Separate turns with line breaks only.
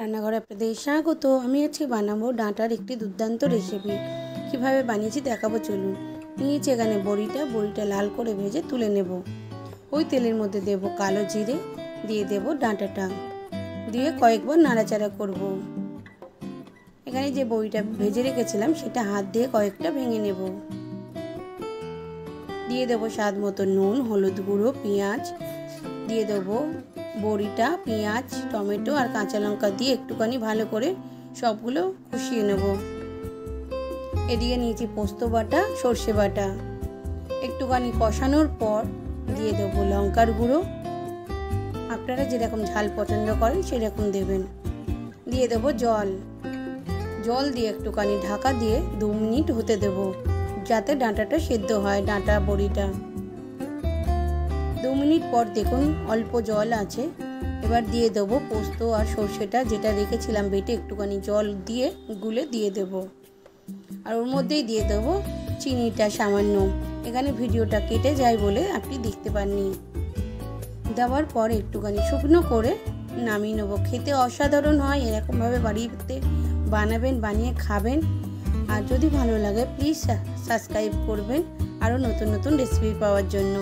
রান্নাঘরে আপনাদের স্বাগত। আমি আজকে বানাবো ডাঁটার একটি দুর্দান্ত রেসিপি। কিভাবে বানিয়েছি দেখাবো, চলুন। নিয়েছি এখানে বড়িটা লাল করে ভেজে তুলে নেব। ওই তেলের মধ্যে দেব কালো জিরে, দিয়ে দেব ডাঁটাটা, দিয়ে কয়েকবার নাড়াচাড়া করব। এখানে যে বড়িটা ভেজে রেখেছিলাম সেটা হাত দিয়ে কয়েকটা ভেঙে নেব। দিয়ে দেব স্বাদ মতো নুন, হলুদ গুঁড়ো, পেঁয়াজ দিয়ে দেবো। বড়িটা, পেঁয়াজ, টমেটো আর কাঁচা লঙ্কা দিয়ে একটুখানি ভালো করে সবগুলো কষিয়ে নেব। এদিকে নিয়েছি পোস্ত বাটা, সর্ষে বাটা। একটুখানি কষানোর পর দিয়ে দেবো লঙ্কার গুঁড়ো, আপনারা যেরকম ঝাল পছন্দ করেন সেরকম দেবেন। দিয়ে দেবো জল দিয়ে একটুখানি ঢাকা দিয়ে 2 মিনিট হতে দেব, যাতে ডাঁটাটা সেদ্ধ হয়, ডাঁটা বড়িটা। 2 মিনিট পর দেখুন অল্প জল আছে। এবার দিয়ে দেবো পোস্ত আর সর্ষেটা যেটা রেখেছিলাম বেটে, একটুখানি জল দিয়ে গুলে দিয়ে দেব। আর ওর মধ্যেই দিয়ে দেবো চিনিটা সামান্য। এখানে ভিডিওটা কেটে যায় বলে আপনি দেখতে পাননি। দেওয়ার পর একটুখানি শুকনো করে নামিয়ে নেবো। খেতে অসাধারণ হয়, এরকমভাবে বাড়িতে বানাবেন, বানিয়ে খাবেন। আর যদি ভালো লাগে প্লিজ সাবস্ক্রাইব করবেন আরও নতুন নতুন রেসিপি পাওয়ার জন্য।